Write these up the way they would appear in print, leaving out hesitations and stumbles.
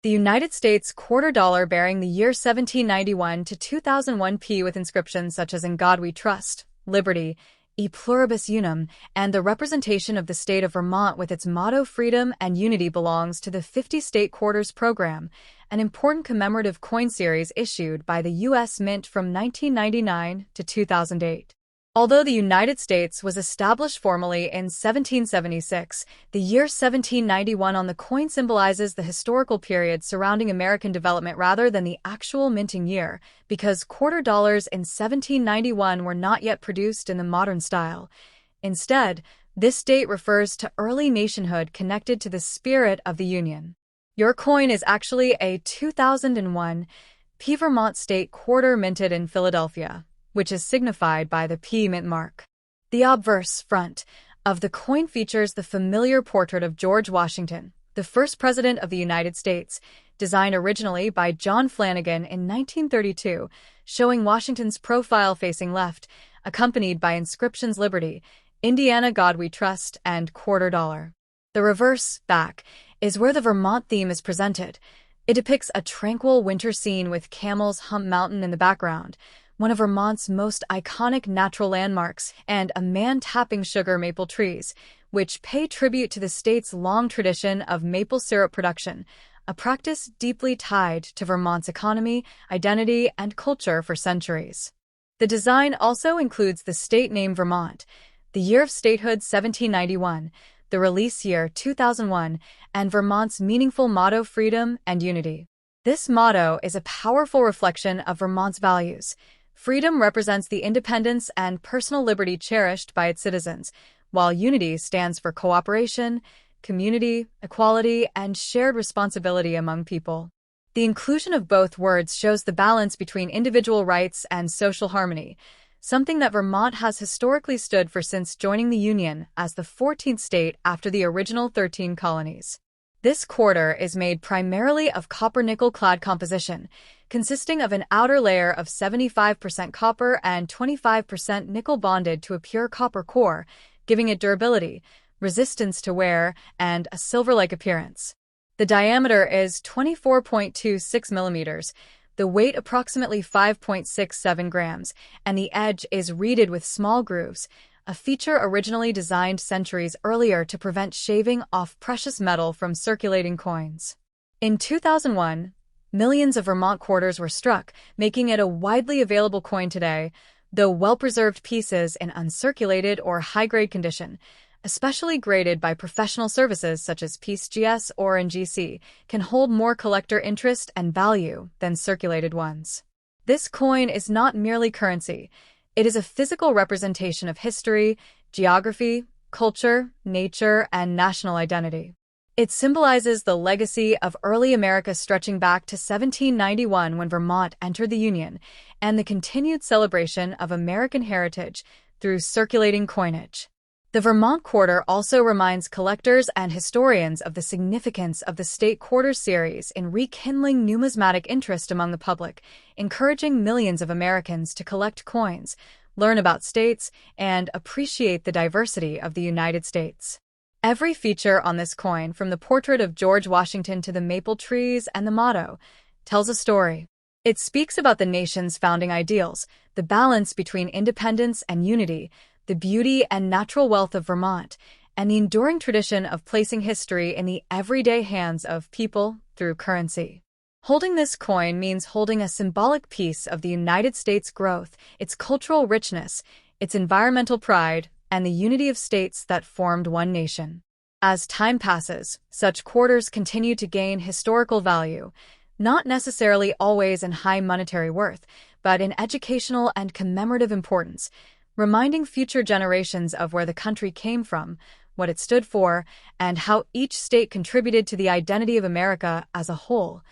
The United States quarter dollar bearing the year 1791 to 2001 P with inscriptions such as "In God We Trust," "Liberty," "E Pluribus Unum," and the representation of the state of Vermont with its motto "Freedom and Unity" belongs to the 50 State Quarters program, an important commemorative coin series issued by the U.S. Mint from 1999 to 2008. Although the United States was established formally in 1776, the year 1791 on the coin symbolizes the historical period surrounding American development rather than the actual minting year, because quarter dollars in 1791 were not yet produced in the modern style. Instead, this date refers to early nationhood connected to the spirit of the Union. Your coin is actually a 2001 P Vermont State quarter minted in Philadelphia, which is signified by the P mint mark. The obverse front of the coin features the familiar portrait of George Washington, the first president of the United States, designed originally by John Flanagan in 1932, showing Washington's profile facing left, accompanied by inscriptions "Liberty," "Indiana God We Trust," and "Quarter Dollar." The reverse back is where the Vermont theme is presented. It depicts a tranquil winter scene with Camel's Hump Mountain in the background, one of Vermont's most iconic natural landmarks, and a man tapping sugar maple trees, which pay tribute to the state's long tradition of maple syrup production, a practice deeply tied to Vermont's economy, identity, and culture for centuries. The design also includes the state name Vermont, the year of statehood 1791, the release year 2001, and Vermont's meaningful motto "Freedom and Unity." This motto is a powerful reflection of Vermont's values. Freedom represents the independence and personal liberty cherished by its citizens, while unity stands for cooperation, community, equality, and shared responsibility among people. The inclusion of both words shows the balance between individual rights and social harmony, something that Vermont has historically stood for since joining the Union as the 14th state after the original 13 colonies. This quarter is made primarily of copper-nickel clad composition, consisting of an outer layer of 75% copper and 25% nickel bonded to a pure copper core, giving it durability, resistance to wear, and a silver-like appearance. The diameter is 24.26 millimeters, the weight approximately 5.67 grams, and the edge is reeded with small grooves, a feature originally designed centuries earlier to prevent shaving off precious metal from circulating coins. In 2001, millions of Vermont quarters were struck, making it a widely available coin today, though well-preserved pieces in uncirculated or high-grade condition, especially graded by professional services such as PCGS or NGC, can hold more collector interest and value than circulated ones. This coin is not merely currency. It is a physical representation of history, geography, culture, nature, and national identity. It symbolizes the legacy of early America stretching back to 1791 when Vermont entered the Union, and the continued celebration of American heritage through circulating coinage. The Vermont quarter also reminds collectors and historians of the significance of the State Quarter series in rekindling numismatic interest among the public, encouraging millions of Americans to collect coins, learn about states, and appreciate the diversity of the United States. Every feature on this coin, from the portrait of George Washington to the maple trees and the motto, tells a story. It speaks about the nation's founding ideals, the balance between independence and unity, the beauty and natural wealth of Vermont, and the enduring tradition of placing history in the everyday hands of people through currency. Holding this coin means holding a symbolic piece of the United States' growth, its cultural richness, its environmental pride, and the unity of states that formed one nation. As time passes, such quarters continue to gain historical value, not necessarily always in high monetary worth, but in educational and commemorative importance, reminding future generations of where the country came from, what it stood for, and how each state contributed to the identity of America as a whole.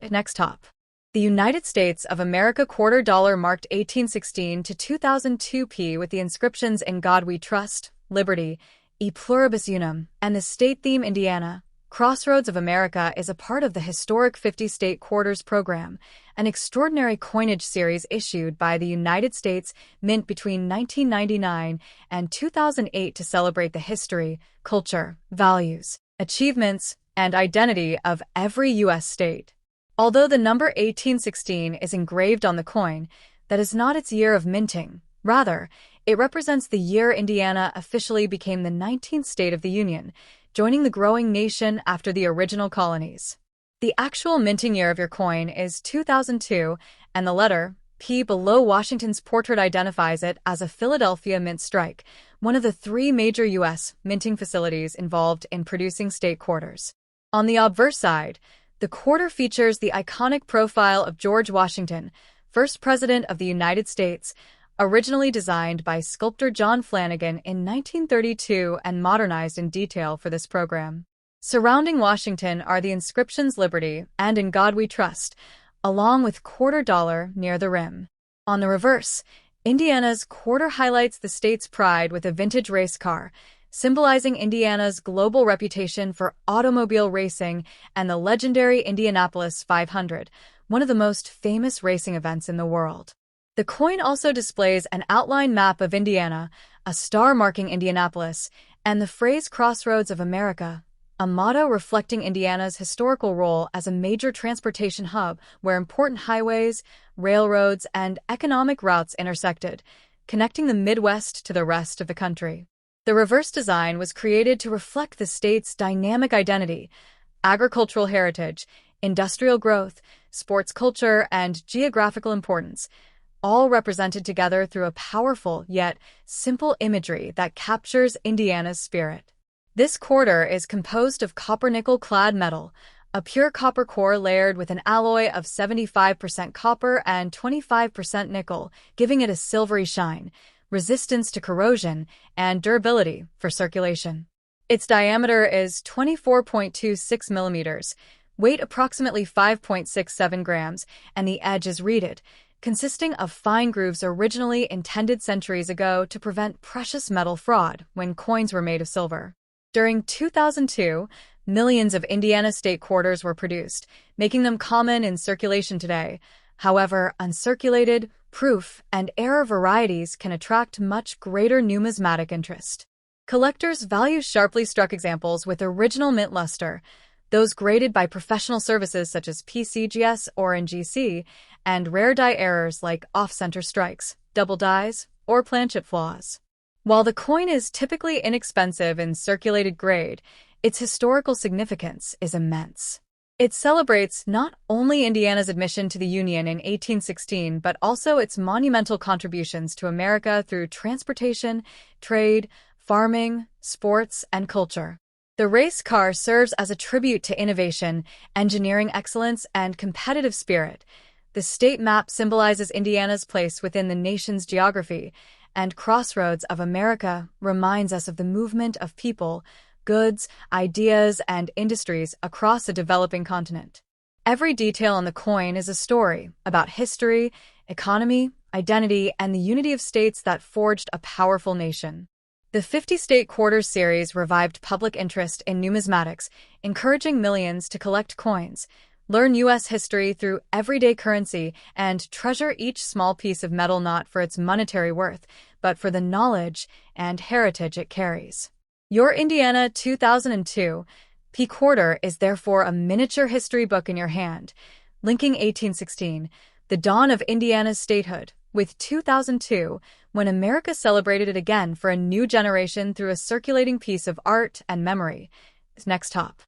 Next top. The United States of America quarter dollar marked 1816 to 2002 P with the inscriptions "In God We Trust," "Liberty," "E Pluribus Unum," and the state theme Indiana. Crossroads of America is a part of the historic 50 State Quarters program, an extraordinary coinage series issued by the United States Mint between 1999 and 2008 to celebrate the history, culture, values, achievements, and identity of every U.S. state. Although the number 1816 is engraved on the coin, that is not its year of minting. Rather, it represents the year Indiana officially became the 19th state of the Union, joining the growing nation after the original colonies. The actual minting year of your coin is 2002, and the letter P below Washington's portrait identifies it as a Philadelphia mint strike, one of the three major U.S. minting facilities involved in producing state quarters. On the obverse side, the quarter features the iconic profile of George Washington, first President of the United States, originally designed by sculptor John Flanagan in 1932 and modernized in detail for this program. Surrounding Washington are the inscriptions Liberty and In God We Trust, along with $quarter near the rim. On the reverse, Indiana's quarter highlights the state's pride with a vintage race car, symbolizing Indiana's global reputation for automobile racing and the legendary Indianapolis 500, one of the most famous racing events in the world. The coin also displays an outline map of Indiana, a star marking Indianapolis, and the phrase Crossroads of America, a motto reflecting Indiana's historical role as a major transportation hub where important highways, railroads, and economic routes intersected, connecting the Midwest to the rest of the country. The reverse design was created to reflect the state's dynamic identity, agricultural heritage, industrial growth, sports culture, and geographical importance, all represented together through a powerful yet simple imagery that captures Indiana's spirit. This quarter is composed of copper-nickel-clad metal, a pure copper core layered with an alloy of 75% copper and 25% nickel, giving it a silvery shine, resistance to corrosion, and durability for circulation. Its diameter is 24.26 millimeters, weight approximately 5.67 grams, and the edge is reeded, consisting of fine grooves originally intended centuries ago to prevent precious metal fraud when coins were made of silver. During 2002, millions of Indiana state quarters were produced, making them common in circulation today. However, uncirculated, proof, and error varieties can attract much greater numismatic interest. Collectors value sharply struck examples with original mint luster, those graded by professional services such as PCGS or NGC, and rare die errors like off-center strikes, double dies, or planchet flaws. While the coin is typically inexpensive in circulated grade, its historical significance is immense. It celebrates not only Indiana's admission to the Union in 1816, but also its monumental contributions to America through transportation, trade, farming, sports, and culture. The race car serves as a tribute to innovation, engineering excellence, and competitive spirit. The state map symbolizes Indiana's place within the nation's geography, and Crossroads of America reminds us of the movement of people, goods, ideas, and industries across a developing continent. Every detail on the coin is a story about history, economy, identity, and the unity of states that forged a powerful nation. The 50-State Quarters series revived public interest in numismatics, encouraging millions to collect coins, learn U.S. history through everyday currency, and treasure each small piece of metal not for its monetary worth, but for the knowledge and heritage it carries. Your Indiana 2002 P quarter is therefore a miniature history book in your hand, linking 1816, the dawn of Indiana's statehood, with 2002, when America celebrated it again for a new generation through a circulating piece of art and memory. Next top.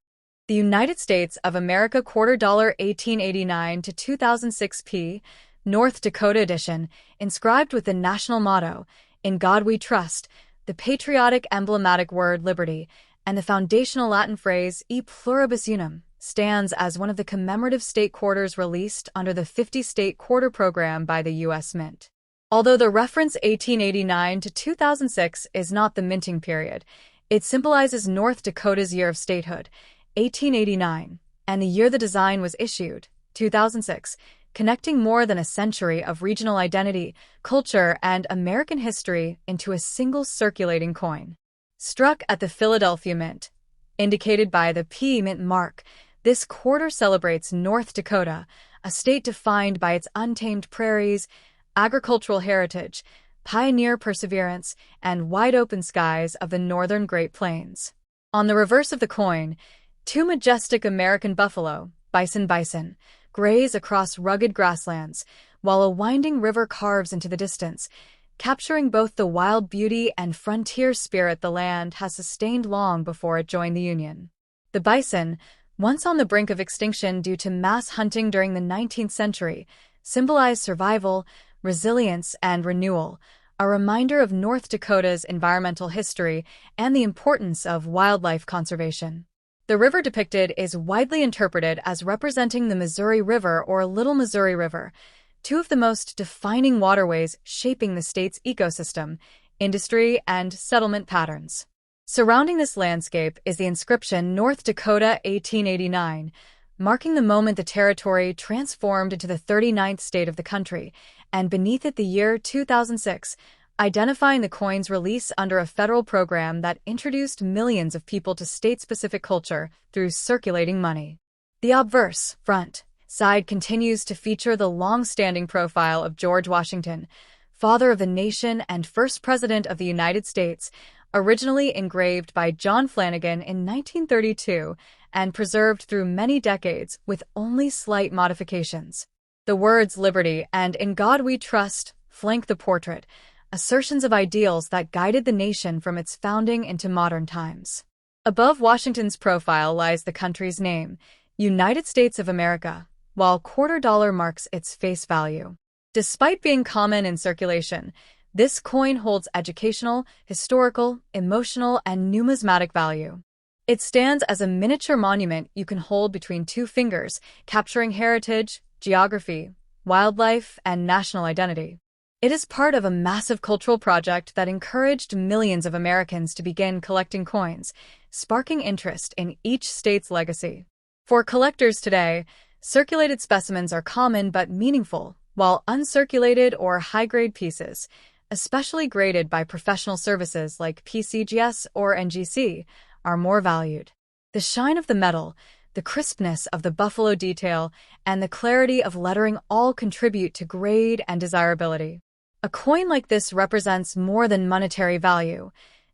The United States of America $quarter 1889 to 2006 P, North Dakota edition, inscribed with the national motto, In God We Trust, the patriotic emblematic word liberty, and the foundational Latin phrase E pluribus unum, stands as one of the commemorative state quarters released under the 50-state quarter program by the U.S. Mint. Although the reference 1889 to 2006 is not the minting period, it symbolizes North Dakota's year of statehood, 1889, and the year the design was issued, 2006, connecting more than a century of regional identity, culture, and American history into a single circulating coin. Struck at the Philadelphia Mint, indicated by the P Mint mark, this quarter celebrates North Dakota, a state defined by its untamed prairies, agricultural heritage, pioneer perseverance, and wide-open skies of the northern Great Plains. On the reverse of the coin, Two majestic American buffalo, bison, graze across rugged grasslands, while a winding river carves into the distance, capturing both the wild beauty and frontier spirit the land has sustained long before it joined the Union. The bison, once on the brink of extinction due to mass hunting during the 19th century, symbolize survival, resilience, and renewal, a reminder of North Dakota's environmental history and the importance of wildlife conservation. The river depicted is widely interpreted as representing the Missouri River or Little Missouri River, two of the most defining waterways shaping the state's ecosystem, industry, and settlement patterns. Surrounding this landscape is the inscription North Dakota 1889, marking the moment the territory transformed into the 39th state of the country, and beneath it the year 2006, identifying the coin's release under a federal program that introduced millions of people to state-specific culture through circulating money. The obverse, front, side continues to feature the long-standing profile of George Washington, father of the nation and first president of the United States, originally engraved by John Flanagan in 1932 and preserved through many decades with only slight modifications. The words "Liberty" and "In God We Trust" flank the portrait, assertions of ideals that guided the nation from its founding into modern times. Above Washington's profile lies the country's name, United States of America, while $quarter marks its face value. Despite being common in circulation, this coin holds educational, historical, emotional, and numismatic value. It stands as a miniature monument you can hold between two fingers, capturing heritage, geography, wildlife, and national identity. It is part of a massive cultural project that encouraged millions of Americans to begin collecting coins, sparking interest in each state's legacy. For collectors today, circulated specimens are common but meaningful, while uncirculated or high-grade pieces, especially graded by professional services like PCGS or NGC, are more valued. The shine of the metal, the crispness of the buffalo detail, and the clarity of lettering all contribute to grade and desirability. A coin like this represents more than monetary value.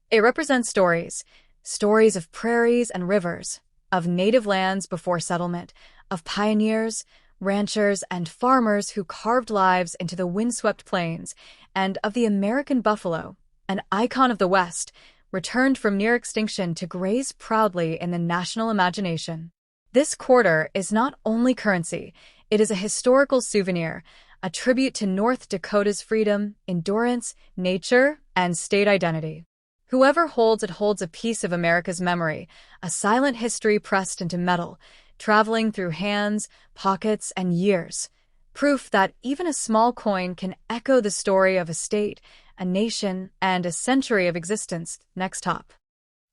It represents stories of prairies and rivers, of native lands before settlement, of pioneers, ranchers, and farmers who carved lives into the windswept plains, and of the American buffalo, an icon of the West, returned from near extinction to graze proudly in the national imagination. This quarter is not only currency, it is a historical souvenir, a tribute to North Dakota's freedom, endurance, nature, and state identity. Whoever holds it holds a piece of America's memory, a silent history pressed into metal, traveling through hands, pockets, and years. Proof that even a small coin can echo the story of a state, a nation, and a century of existence. Next top.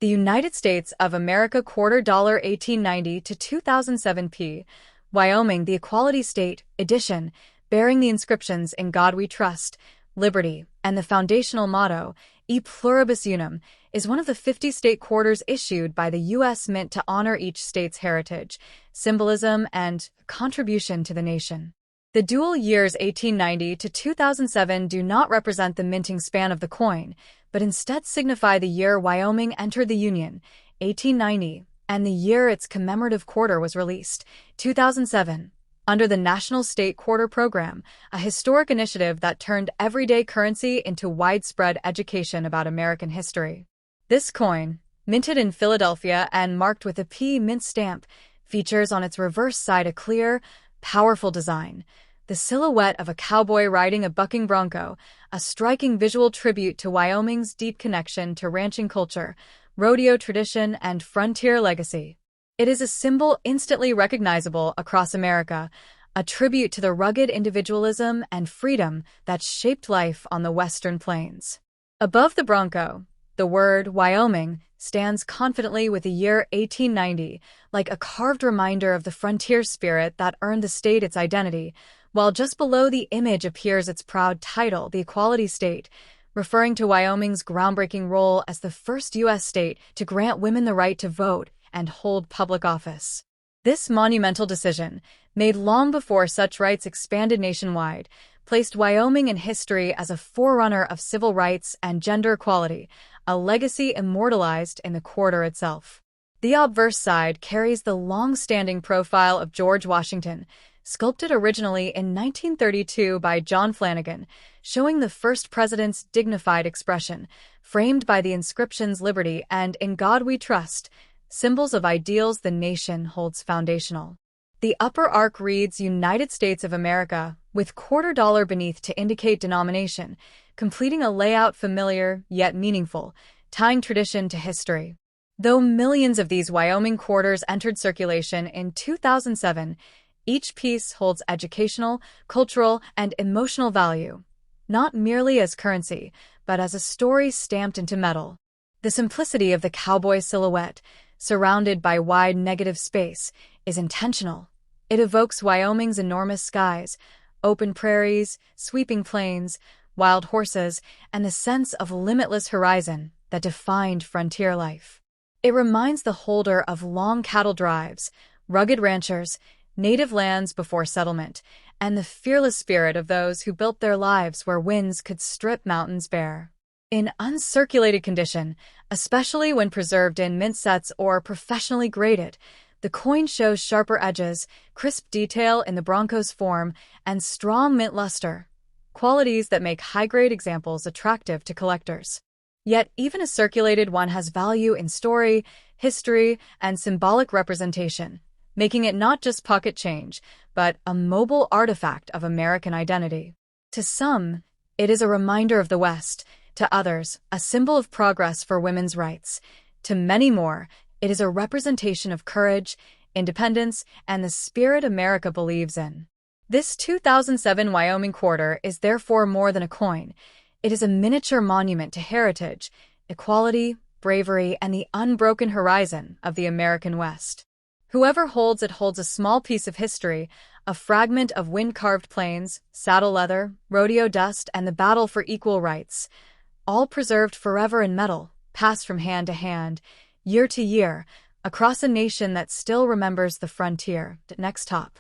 The United States of America $quarter 1890 to 2007 P. Wyoming, the Equality State, edition, bearing the inscriptions "In God We Trust," "Liberty," and the foundational motto, "E pluribus unum," is one of the 50 state quarters issued by the U.S. Mint to honor each state's heritage, symbolism, and contribution to the nation. The dual years 1890 to 2007 do not represent the minting span of the coin, but instead signify the year Wyoming entered the Union, 1890, and the year its commemorative quarter was released, 2007. Under the National State Quarter Program, a historic initiative that turned everyday currency into widespread education about American history. This coin, minted in Philadelphia and marked with a P mint stamp, features on its reverse side a clear, powerful design, the silhouette of a cowboy riding a bucking bronco, a striking visual tribute to Wyoming's deep connection to ranching culture, rodeo tradition, and frontier legacy. It is a symbol instantly recognizable across America, a tribute to the rugged individualism and freedom that shaped life on the Western Plains. Above the bronco, the word Wyoming stands confidently with the year 1890, like a carved reminder of the frontier spirit that earned the state its identity, while just below the image appears its proud title, the Equality State, referring to Wyoming's groundbreaking role as the first U.S. state to grant women the right to vote and hold public office. This monumental decision, made long before such rights expanded nationwide, placed Wyoming in history as a forerunner of civil rights and gender equality, a legacy immortalized in the quarter itself. The obverse side carries the long-standing profile of George Washington, sculpted originally in 1932 by John Flanagan, showing the first president's dignified expression, framed by the inscriptions Liberty and In God We Trust, symbols of ideals the nation holds foundational. The upper arc reads United States of America, with $quarter beneath to indicate denomination, completing a layout familiar yet meaningful, tying tradition to history. Though millions of these Wyoming quarters entered circulation in 2007, each piece holds educational, cultural, and emotional value, not merely as currency, but as a story stamped into metal. The simplicity of the cowboy silhouette, surrounded by wide negative space, is intentional. It evokes Wyoming's enormous skies, open prairies, sweeping plains, wild horses, and the sense of limitless horizon that defined frontier life. It reminds the holder of long cattle drives, rugged ranchers, native lands before settlement, and the fearless spirit of those who built their lives where winds could strip mountains bare. In uncirculated condition, especially when preserved in mint sets or professionally graded, the coin shows sharper edges, crisp detail in the bronco's form, and strong mint luster, qualities that make high-grade examples attractive to collectors. Yet even a circulated one has value in story, history, and symbolic representation, making it not just pocket change, but a mobile artifact of American identity. To some, it is a reminder of the West; to others, a symbol of progress for women's rights; to many more, it is a representation of courage, independence, and the spirit America believes in. This 2007 Wyoming quarter is therefore more than a coin. It is a miniature monument to heritage, equality, bravery, and the unbroken horizon of the American West. Whoever holds it holds a small piece of history, a fragment of wind-carved plains, saddle leather, rodeo dust, and the battle for equal rights, all preserved forever in metal, passed from hand to hand, year to year, across a nation that still remembers the frontier. Next top.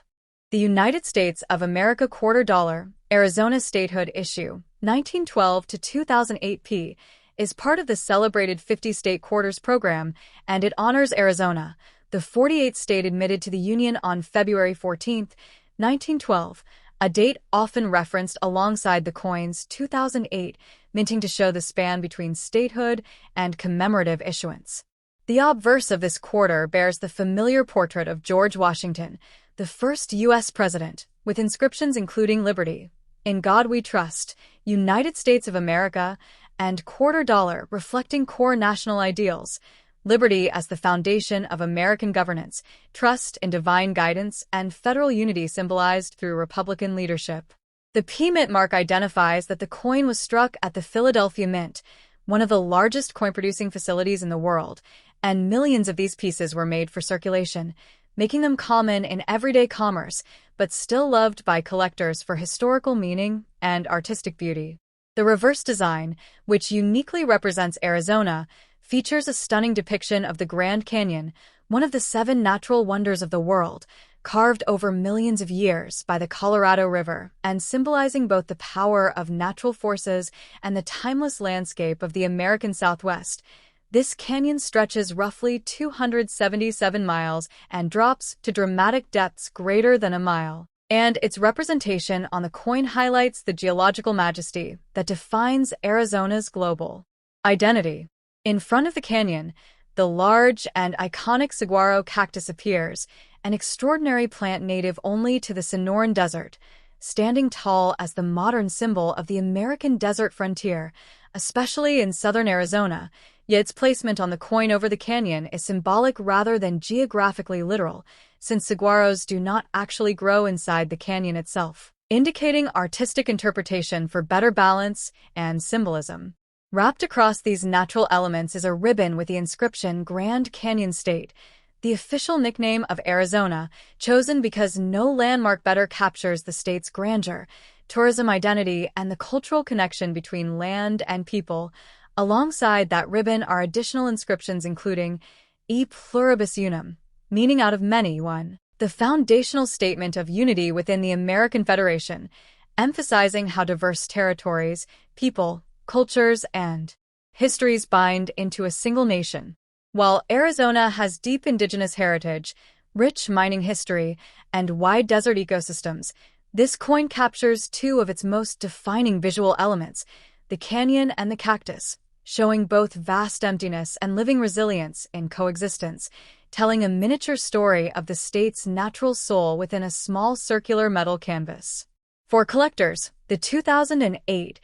The United States of America $quarter, Arizona Statehood Issue, 1912 to 2008 p., is part of the celebrated 50-state quarters program, and it honors Arizona, the 48th state admitted to the Union on February 14, 1912, a date often referenced alongside the coin's 2008 minting to show the span between statehood and commemorative issuance. The obverse of this quarter bears the familiar portrait of George Washington, the first U.S. president, with inscriptions including Liberty, In God We Trust, United States of America, and $quarter reflecting core national ideals, liberty as the foundation of American governance, trust in divine guidance, and federal unity symbolized through Republican leadership. The P-Mint mark identifies that the coin was struck at the Philadelphia Mint, one of the largest coin-producing facilities in the world, and millions of these pieces were made for circulation, making them common in everyday commerce, but still loved by collectors for historical meaning and artistic beauty. The reverse design, which uniquely represents Arizona, features a stunning depiction of the Grand Canyon, one of the 7 natural wonders of the world, carved over millions of years by the Colorado River and symbolizing both the power of natural forces and the timeless landscape of the American Southwest. This canyon stretches roughly 277 miles and drops to dramatic depths greater than a mile. And its representation on the coin highlights the geological majesty that defines Arizona's global identity. In front of the canyon, the large and iconic saguaro cactus appears, an extraordinary plant native only to the Sonoran Desert, standing tall as the modern symbol of the American desert frontier, especially in southern Arizona. Yet its placement on the coin over the canyon is symbolic rather than geographically literal, since saguaros do not actually grow inside the canyon itself, indicating artistic interpretation for better balance and symbolism. Wrapped across these natural elements is a ribbon with the inscription Grand Canyon State, the official nickname of Arizona, chosen because no landmark better captures the state's grandeur, tourism identity, and the cultural connection between land and people. Alongside that ribbon are additional inscriptions including E pluribus unum, meaning out of many one, the foundational statement of unity within the American Federation, emphasizing how diverse territories, people, cultures, and histories bind into a single nation. While Arizona has deep indigenous heritage, rich mining history, and wide desert ecosystems, this coin captures two of its most defining visual elements, the canyon and the cactus, showing both vast emptiness and living resilience in coexistence, telling a miniature story of the state's natural soul within a small circular metal canvas. For collectors, the 2008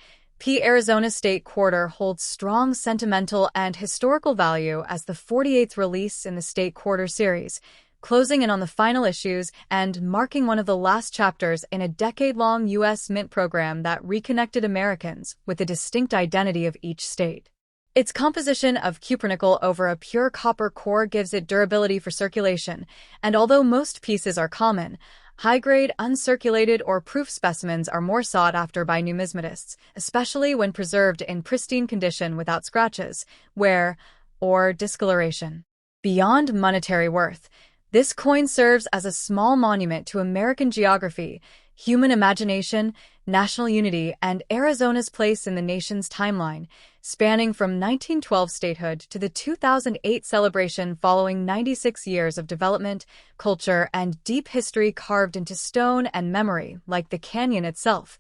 Arizona State Quarter holds strong sentimental and historical value as the 48th release in the State Quarter series, closing in on the final issues and marking one of the last chapters in a decade-long U.S. mint program that reconnected Americans with the distinct identity of each state. Its composition of cupronickel over a pure copper core gives it durability for circulation, and although most pieces are common, high-grade, uncirculated, or proof specimens are more sought after by numismatists, especially when preserved in pristine condition without scratches, wear, or discoloration. Beyond monetary worth, this coin serves as a small monument to American geography, human imagination, national unity, and Arizona's place in the nation's timeline, spanning from 1912 statehood to the 2008 celebration following 96 years of development, culture, and deep history carved into stone and memory, like the canyon itself.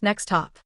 Next top.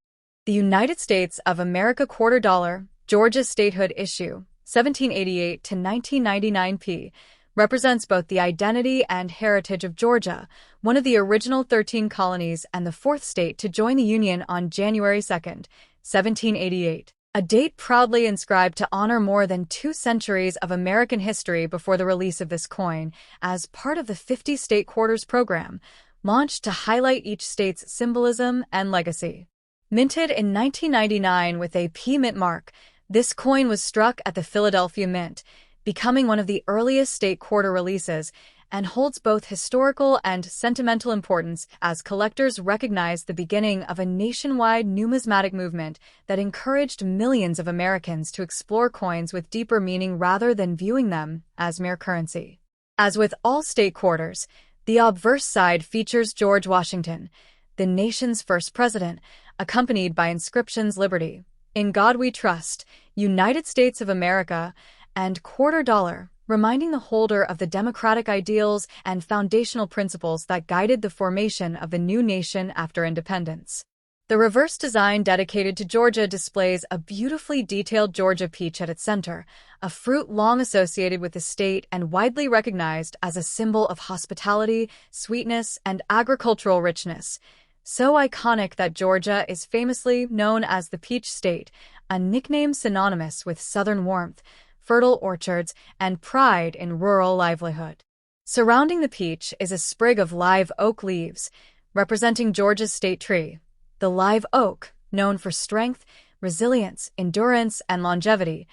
The United States of America Quarter Dollar, Georgia Statehood Issue, 1788 to 1999 p. represents both the identity and heritage of Georgia, one of the original 13 colonies and the fourth state to join the Union on January 2, 1788, a date proudly inscribed to honor more than 2 centuries of American history before the release of this coin as part of the 50 State Quarters program, launched to highlight each state's symbolism and legacy. Minted in 1999 with a P Mint mark, this coin was struck at the Philadelphia Mint, becoming one of the earliest State Quarter releases, and holds both historical and sentimental importance as collectors recognize the beginning of a nationwide numismatic movement that encouraged millions of Americans to explore coins with deeper meaning rather than viewing them as mere currency. As with all State Quarters, the obverse side features George Washington, the nation's first president, accompanied by inscriptions Liberty, In God We Trust, United States of America, and Quarter Dollar, reminding the holder of the democratic ideals and foundational principles that guided the formation of the new nation after independence. The reverse design dedicated to Georgia displays a beautifully detailed Georgia peach at its center, a fruit long associated with the state and widely recognized as a symbol of hospitality, sweetness, and agricultural richness. So iconic that Georgia is famously known as the Peach State, a nickname synonymous with Southern warmth, fertile orchards, and pride in rural livelihood. Surrounding the peach is a sprig of live oak leaves, representing Georgia's state tree. The live oak, known for strength, resilience, endurance, and longevity,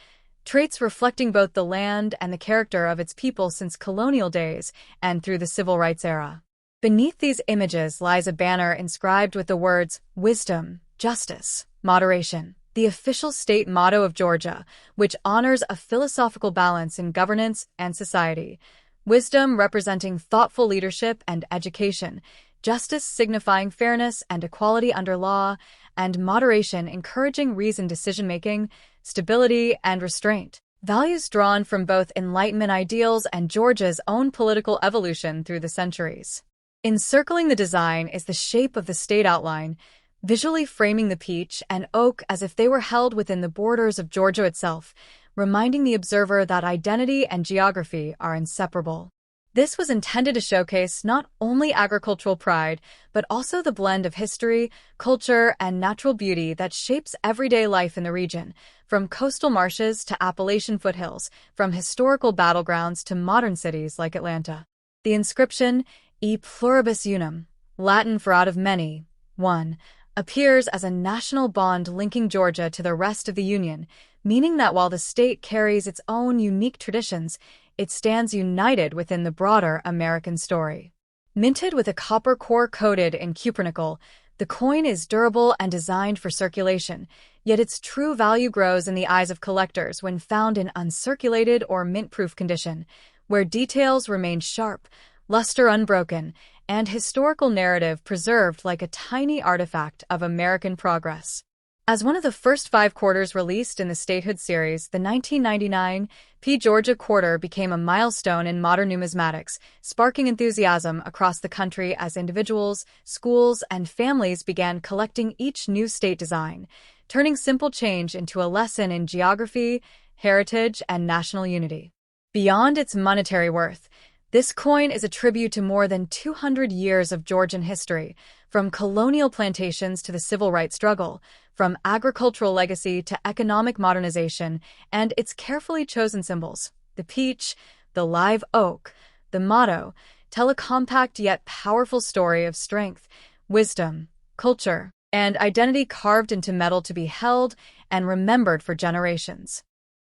traits reflecting both the land and the character of its people since colonial days and through the civil rights era. Beneath these images lies a banner inscribed with the words, Wisdom, Justice, Moderation, the official state motto of Georgia, which honors a philosophical balance in governance and society. Wisdom representing thoughtful leadership and education, justice signifying fairness and equality under law, and moderation encouraging reasoned decision-making, stability, and restraint. Values drawn from both Enlightenment ideals and Georgia's own political evolution through the centuries. Encircling the design is the shape of the state outline, visually framing the peach and oak as if they were held within the borders of Georgia itself, reminding the observer that identity and geography are inseparable. This was intended to showcase not only agricultural pride, but also the blend of history, culture, and natural beauty that shapes everyday life in the region, from coastal marshes to Appalachian foothills, from historical battlegrounds to modern cities like Atlanta. The inscription, E pluribus unum, Latin for out of many, one, appears as a national bond linking Georgia to the rest of the Union, meaning that while the state carries its own unique traditions, it stands united within the broader American story. Minted with a copper core coated in cupronickel, the coin is durable and designed for circulation, yet its true value grows in the eyes of collectors when found in uncirculated or mint-proof condition, where details remain sharp, luster unbroken, and historical narrative preserved like a tiny artifact of American progress. As one of the first 5 quarters released in the statehood series, the 1999 P. Georgia quarter became a milestone in modern numismatics, sparking enthusiasm across the country as individuals, schools, and families began collecting each new state design, turning simple change into a lesson in geography, heritage, and national unity. Beyond its monetary worth, this coin is a tribute to more than 200 years of Georgian history, from colonial plantations to the civil rights struggle, from agricultural legacy to economic modernization, and its carefully chosen symbols, the peach, the live oak, the motto, tell a compact yet powerful story of strength, wisdom, culture, and identity carved into metal to be held and remembered for generations.